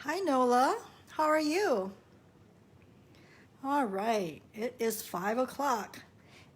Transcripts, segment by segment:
Hi, Nola. How are you? All right, it is 5 o'clock,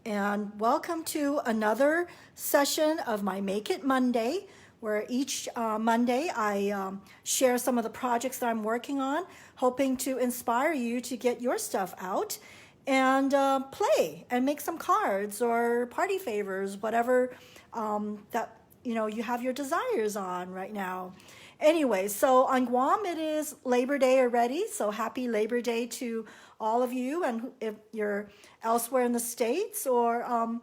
and welcome to another session of my Make It Monday, where each Monday I share some of the projects that I'm working on, hoping to inspire you to get your stuff out and play and make some cards or party favors, whatever that you have your desires on right now. Anyway, so on Guam it is Labor Day already, so happy Labor Day to all of you, and if you're elsewhere in the States, or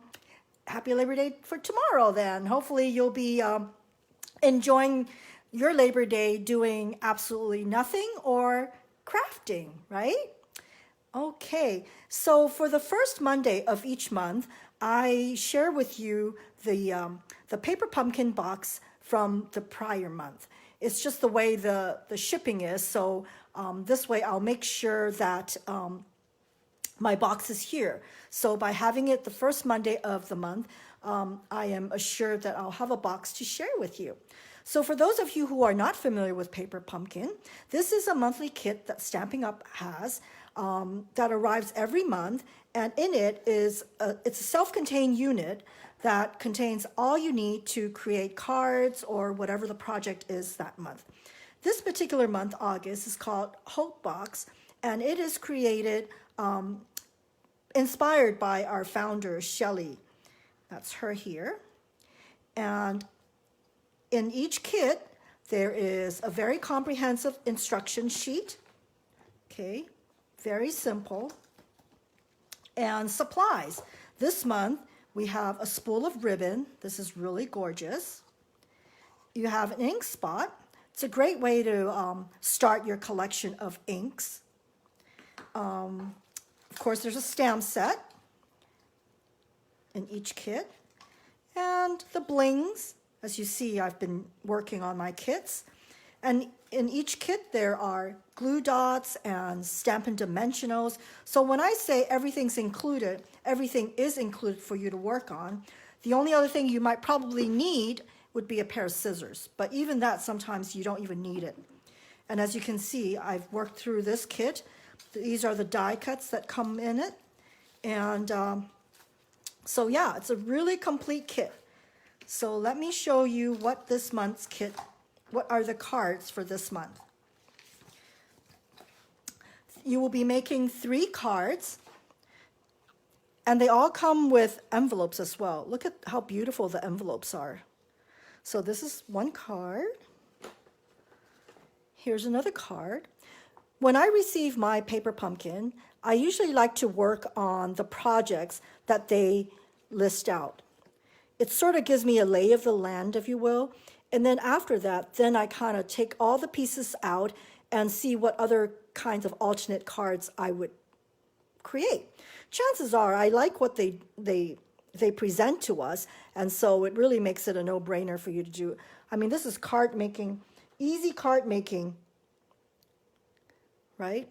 happy Labor Day for tomorrow then. Hopefully you'll be enjoying your Labor Day doing absolutely nothing or crafting, right? Okay, so for the first Monday of each month, I share with you the paper pumpkin box from the prior month. It's just the way the shipping is, so this way I'll make sure that my box is here. So by having it the first Monday of the month, I am assured that I'll have a box to share with you. So for those of you who are not familiar with Paper Pumpkin, this is a monthly kit that Stampin' Up! Has that arrives every month, and in it is it's a self-contained unit that contains all you need to create cards or whatever the project is that month. This particular month, August, is called Hope Box, and it is created inspired by our founder, Shelley. That's her here. And in each kit, there is a very comprehensive instruction sheet. Okay, very simple. And supplies. This month, we have a spool of ribbon. This is really gorgeous. You have an ink spot. It's a great way to start your collection of inks. Of course, there's a stamp set in each kit. And the blings. As you see, I've been working on my kits. And in each kit, there are glue dots and Stampin' Dimensionals. So when I say everything's included, everything is included for you to work on. The only other thing you might probably need would be a pair of scissors. But even that, sometimes you don't even need it. And as you can see, I've worked through this kit. These are the die cuts that come in it. And so yeah, it's a really complete kit. So let me show you what this month's kit, what are the cards for this month. You will be making 3 cards, and they all come with envelopes as well. Look at how beautiful the envelopes are. So this is one card. Here's another card. When I receive my paper pumpkin, I usually like to work on the projects that they list out. It sort of gives me a lay of the land, if you will. And then after that, then I kind of take all the pieces out and see what other kinds of alternate cards I would create. Chances are I like what they present to us, and so it really makes it a no-brainer for you to do. I mean, this is card making, easy card making, right?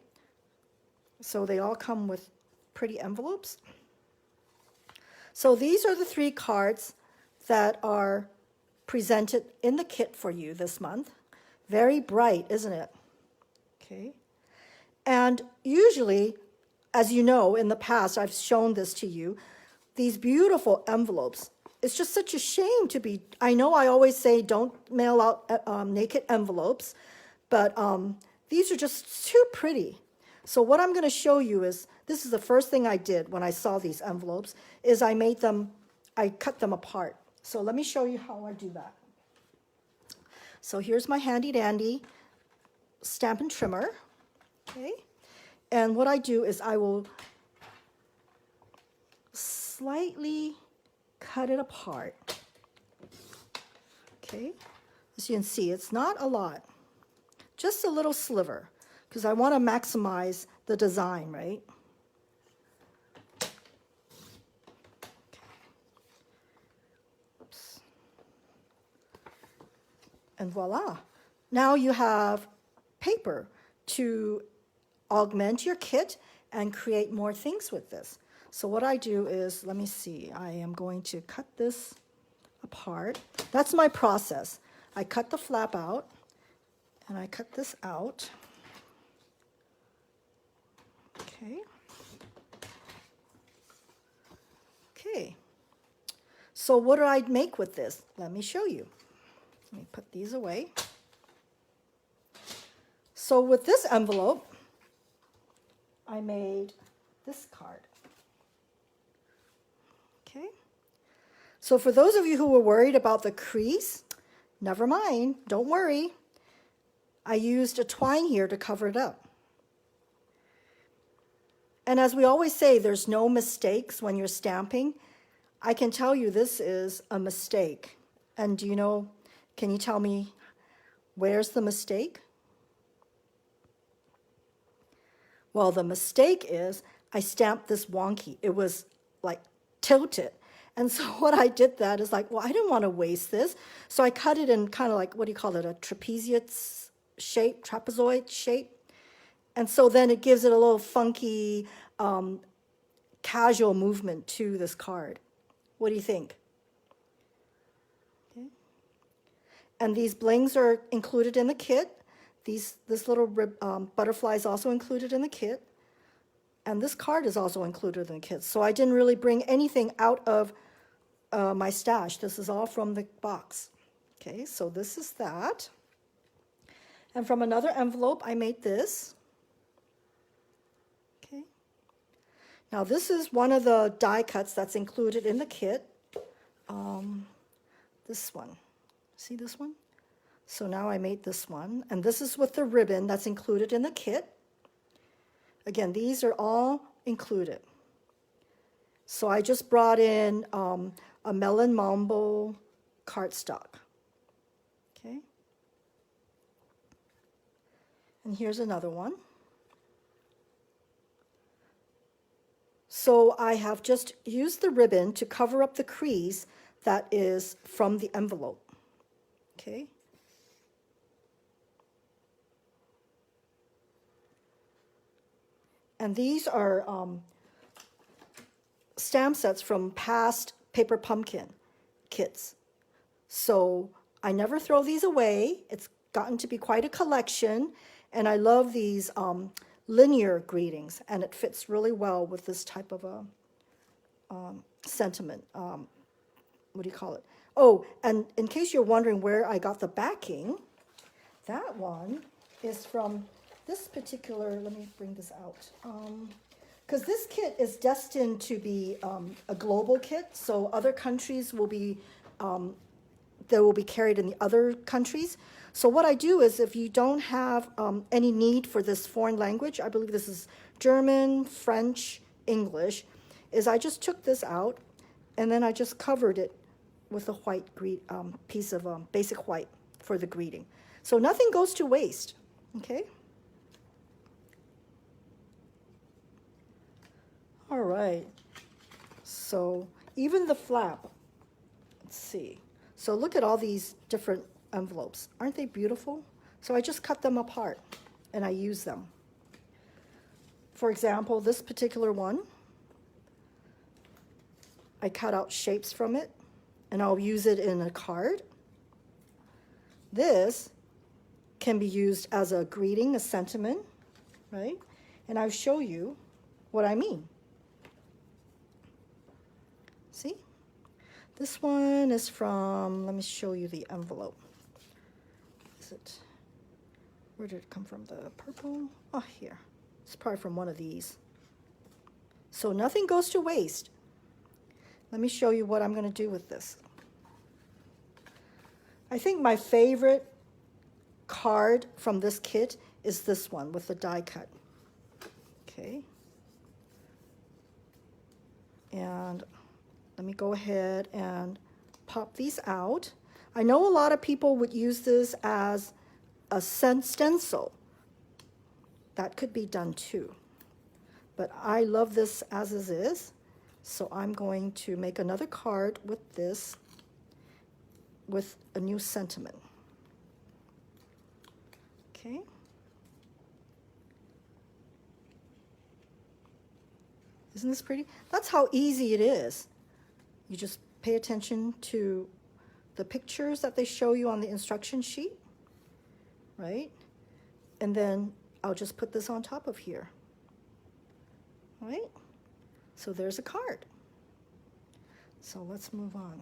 So they all come with pretty envelopes. So these are the 3 cards that are presented in the kit for you this month. Very bright, isn't it? Okay. And usually, as you know, in the past, I've shown this to you, these beautiful envelopes. It's just such a shame to be, I know I always say don't mail out naked envelopes, but these are just too pretty. So what I'm going to show you is, this is the first thing I did when I saw these envelopes, is I cut them apart. So let me show you how I do that. So here's my handy dandy Stampin' trimmer, okay? And what I do is I will slightly cut it apart, okay? As you can see, it's not a lot, just a little sliver, because I want to maximize the design, right? And voila. Now you have paper to augment your kit and create more things with this. So what I do is, let me see, I am going to cut this apart. That's my process. I cut the flap out, and I cut this out. Okay. Okay. So what did I make with this? Let me show you. Let me put these away. So with this envelope, I made this card. Okay. So for those of you who were worried about the crease, never mind, don't worry. I used a twine here to cover it up. And as we always say, there's no mistakes when you're stamping. I can tell you this is a mistake. And do you know, can you tell me where's the mistake? Well, the mistake is I stamped this wonky. It was like tilted. And so what I did that is like, well, I didn't want to waste this. So I cut it in kind of like, what do you call it, a trapezoid shape. And so then it gives it a little funky, casual movement to this card. What do you think? Okay. And these blings are included in the kit. This little butterfly is also included in the kit. And this card is also included in the kit. So I didn't really bring anything out of my stash. This is all from the box. Okay, so this is that. And from another envelope, I made this. Okay. Now this is one of the die cuts that's included in the kit. This one. See this one? So now I made this one. And this is with the ribbon that's included in the kit. Again, these are all included. So I just brought in a Melon Mambo cardstock. Okay. And here's another one. So I have just used the ribbon to cover up the crease that is from the envelope. Okay. And these are stamp sets from past Paper Pumpkin kits. So I never throw these away. It's gotten to be quite a collection. And I love these linear greetings. And it fits really well with this type of a sentiment. What do you call it? Oh, and in case you're wondering where I got the backing, that one is from this particular, let me bring this out, because this kit is destined to be a global kit, so other countries will be, they will be carried in the other countries. So what I do is if you don't have any need for this foreign language, I believe this is German, French, English, is I just took this out and then I just covered it with a white piece of basic white for the greeting. So nothing goes to waste, okay? All right, so even the flap, let's see. So look at all these different envelopes. Aren't they beautiful? So I just cut them apart and I use them. For example, this particular one, I cut out shapes from it and I'll use it in a card. This can be used as a greeting, a sentiment, right? And I'll show you what I mean. See? This one is from, let me show you the envelope. Is it, where did it come from? The purple? Oh, here. It's probably from one of these. So nothing goes to waste. Let me show you what I'm going to do with this. I think my favorite card from this kit is this one with the die cut. Okay. And let me go ahead and pop these out. I know a lot of people would use this as a stencil. That could be done too. But I love this as is. So I'm going to make another card with this, with a new sentiment. Okay. Isn't this pretty? That's how easy it is. You just pay attention to the pictures that they show you on the instruction sheet, right? And then I'll just put this on top of here. right? So there's a card. So let's move on.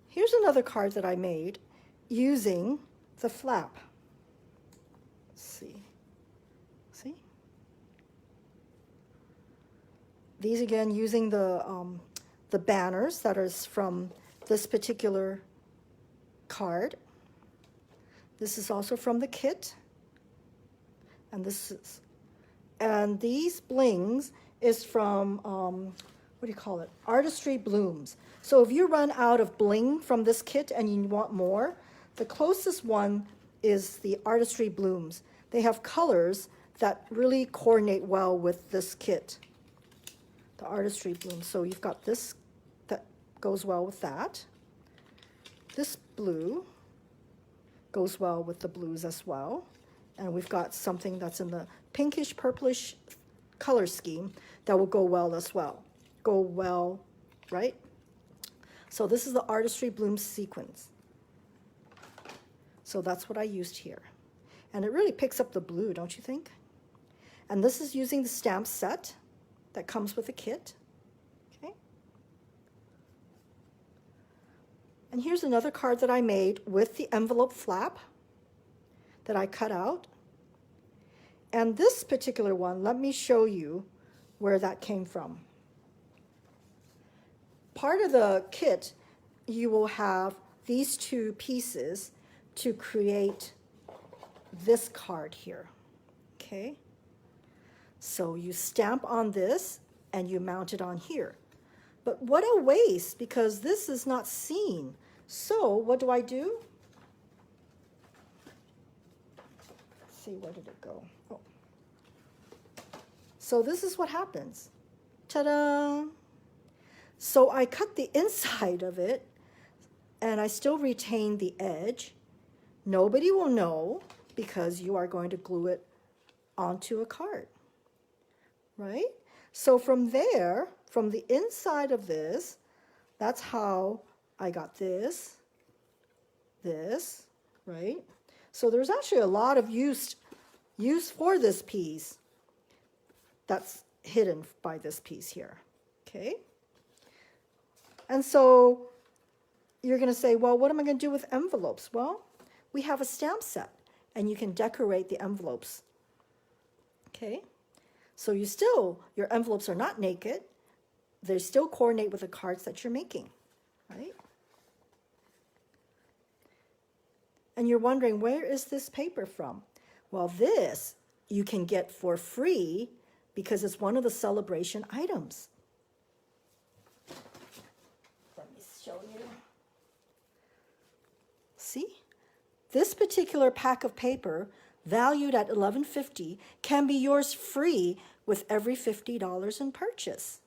Here's another card that I made using the flap. Let's see. See? These again using the banners that is from this particular card. This is also from the kit. And these blings is from what do you call it? Artistry Blooms. So if you run out of bling from this kit and you want more, the closest one is the Artistry Blooms. They have colors that really coordinate well with this kit, the Artistry Blooms. So you've got this that goes well with that. This blue goes well with the blues as well. And we've got something that's in the pinkish purplish color scheme that will go well as well. Go well, right? So this is the Artistry Blooms sequence. So that's what I used here. And it really picks up the blue, don't you think? And this is using the stamp set that comes with the kit. Okay. And here's another card that I made with the envelope flap that I cut out. And this particular one, let me show you where that came from. Part of the kit, you will have these two pieces to create this card here, okay? So you stamp on this and you mount it on here. But what a waste, because this is not seen. So what do? Let's see, where did it go? Oh. So this is what happens. Ta-da! So I cut the inside of it, and I still retain the edge. Nobody will know because you are going to glue it onto a card, right? So from there, from the inside of this, that's how I got this, right? So there's actually a lot of use for this piece that's hidden by this piece here, okay? And so you're going to say, well, what am I going to do with envelopes? Well, we have a stamp set, and you can decorate the envelopes, okay? So your envelopes are not naked. They still coordinate with the cards that you're making, right? And you're wondering, where is this paper from? Well, this you can get for free because it's one of the celebration items. Let me show you. See? This particular pack of paper, valued at $11.50, can be yours free with every $50 in purchase.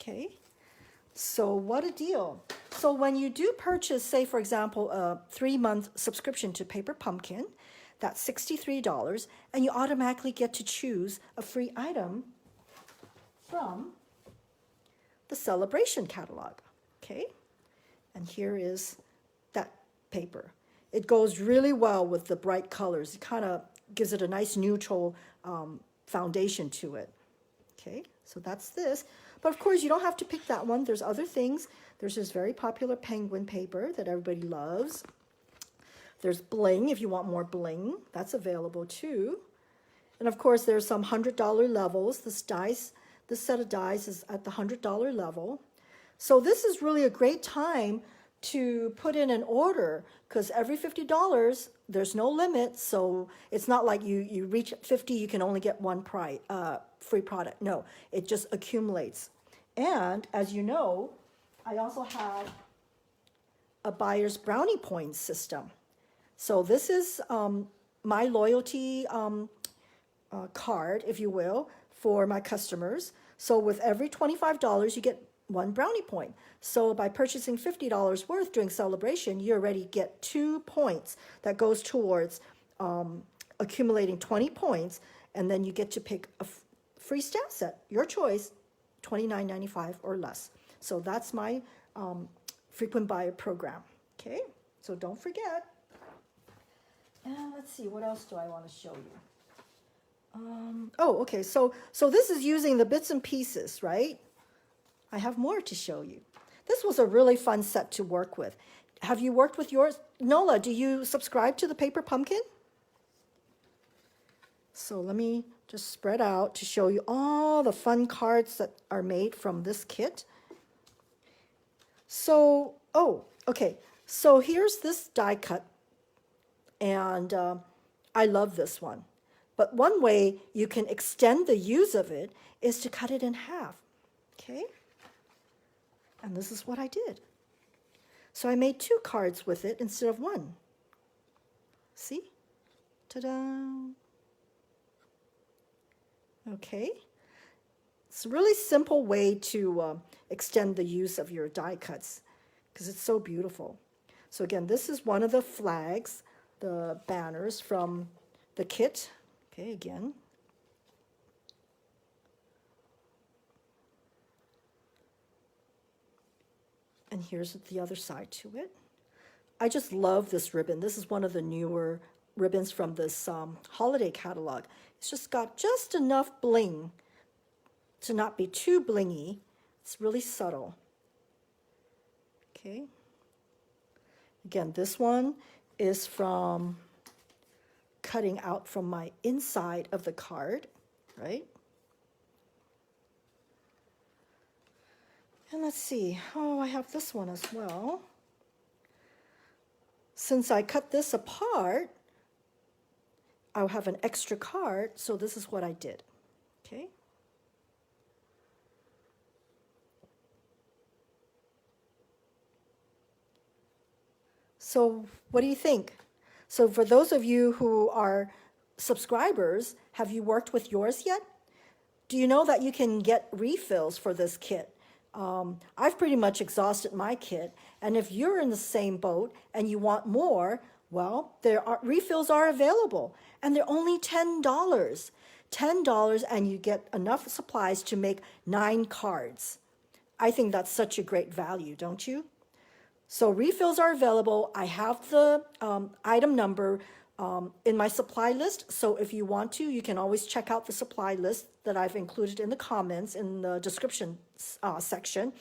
Okay? So what a deal. So when you do purchase, say, for example, a 3-month subscription to Paper Pumpkin, that's $63, and you automatically get to choose a free item from the Celebration catalog. Okay? And here is that paper. It goes really well with the bright colors. It kind of gives it a nice neutral foundation to it. Okay, so that's this. But of course, you don't have to pick that one. There's other things. There's this very popular penguin paper that everybody loves. There's bling, if you want more bling. That's available too. And of course, there's some $100 levels. This set of dies is at the $100 level. So this is really a great time to put in an order, because every $50, there's no limit, so it's not like you reach 50, you can only get one free product. No, it just accumulates. And as you know, I also have a buyer's brownie points system. So this is my loyalty card, if you will, for my customers. So with every $25, you get 1 brownie point. So by purchasing $50 worth during celebration, you already get 2 points that goes towards accumulating 20 points, and then you get to pick a free stamp set, your choice, $29.95 or less. So that's my frequent buyer program. Okay, so don't forget. And let's see, what else do I want to show you? Oh, okay. So this is using the bits and pieces, right? I have more to show you. This was a really fun set to work with. Have you worked with yours? Nola, do you subscribe to the Paper Pumpkin? So let me just spread out to show you all the fun cards that are made from this kit. So, oh, okay. So here's this die cut, and I love this one. But one way you can extend the use of it is to cut it in half, okay? And this is what I did. So I made 2 cards with it instead of 1. See? Ta-da! Okay. It's a really simple way to extend the use of your die cuts because it's so beautiful. So again, this is one of the flags, the banners from the kit. Okay, again. And here's the other side to it. I just love this ribbon. This is one of the newer ribbons from this holiday catalog. It's just got just enough bling to not be too blingy. It's really subtle. Okay. Again, this one is from cutting out from my inside of the card, right? And let's see. Oh, I have this one as well. Since I cut this apart, I'll have an extra card, so this is what I did. Okay. So what do you think? So for those of you who are subscribers, have you worked with yours yet? Do you know that you can get refills for this kit? I've pretty much exhausted my kit, and if you're in the same boat and you want more, well, refills are available, and they're only $10. $10, and you get enough supplies to make 9 cards. I think that's such a great value, don't you? So refills are available. I have the item number in my supply list. So if you want to, you can always check out the supply list that I've included in the comments in the description section.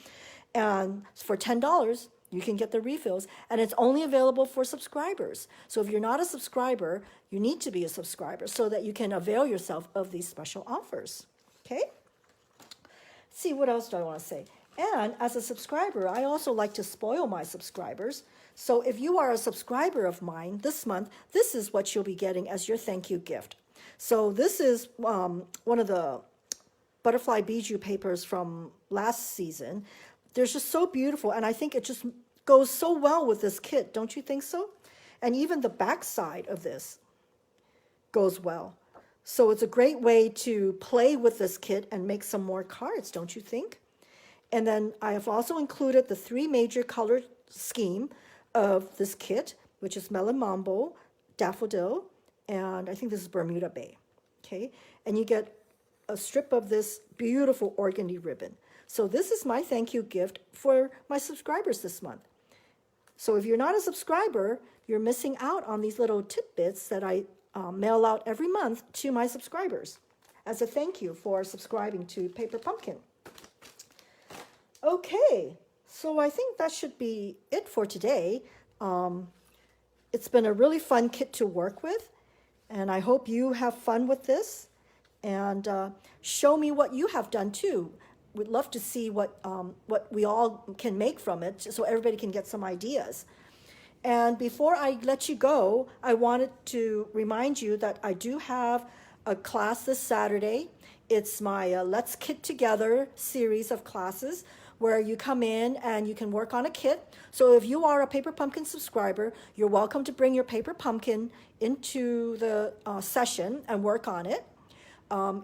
And for $10, you can get the refills. And it's only available for subscribers. So if you're not a subscriber, you need to be a subscriber so that you can avail yourself of these special offers. Okay? Let's see, what else do I want to say? And as a subscriber, I also like to spoil my subscribers. So if you are a subscriber of mine this month, this is what you'll be getting as your thank you gift. So this is one of the butterfly bijou papers from last season. They're just so beautiful, and I think it just goes so well with this kit, don't you think so? And even the back side of this goes well. So it's a great way to play with this kit and make some more cards, don't you think? And then I have also included the 3 major color scheme of this kit, which is Melon Mambo, Daffodil, and I think this is Bermuda Bay. Okay, and you get a strip of this beautiful organdy ribbon. So this is my thank you gift for my subscribers this month. So if you're not a subscriber, you're missing out on these little tidbits that I mail out every month to my subscribers as a thank you for subscribing to Paper Pumpkin. Okay, so I think that should be it for today. It's been a really fun kit to work with, and I hope you have fun with this. And show me what you have done too. We'd love to see what we all can make from it, so everybody can get some ideas. And before I let you go, I wanted to remind you that I do have a class this Saturday. It's my Let's Kit Together series of classes, where you come in and you can work on a kit. So if you are a Paper Pumpkin subscriber, you're welcome to bring your Paper Pumpkin into the session and work on it.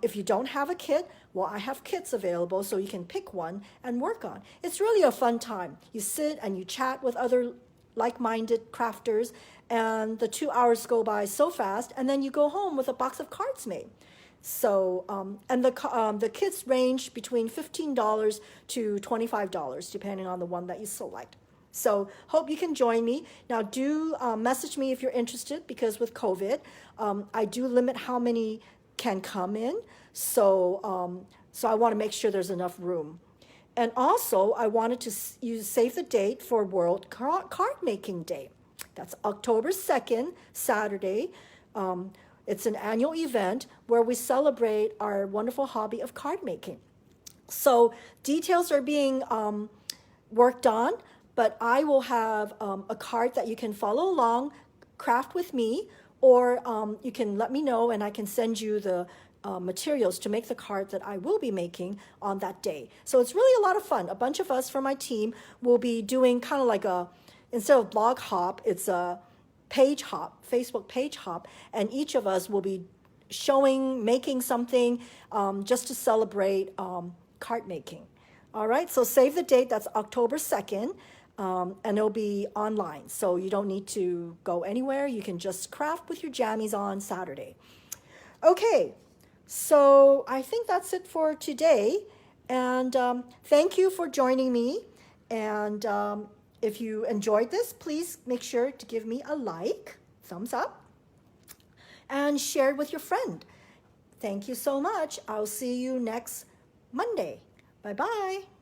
If you don't have a kit, well, I have kits available so you can pick one and work on. It's really a fun time. You sit and you chat with other like-minded crafters, and the 2 hours go by so fast, and then you go home with a box of cards made. So, and the kits range between $15 to $25, depending on the one that you select. So, hope you can join me. Now, do message me if you're interested, because with COVID, I do limit how many can come in. So, so I want to make sure there's enough room. And also, I wanted to save the date for World Card Making Day. That's October 2nd, Saturday. It's an annual event where we celebrate our wonderful hobby of card making. So details are being worked on, but I will have a card that you can follow along, craft with me, or you can let me know and I can send you the materials to make the card that I will be making on that day. So it's really a lot of fun. A bunch of us from my team will be doing kind of like instead of blog hop, it's a page hop, Facebook page hop, and each of us will be making something just to celebrate card making. All right, so save the date, that's October 2nd, and it'll be online. So you don't need to go anywhere. You can just craft with your jammies on Saturday. Okay, so I think that's it for today. And thank you for joining me. And if you enjoyed this, please make sure to give me a like, thumbs up, and share it with your friend. Thank you so much. I'll see you next Monday. Bye-bye.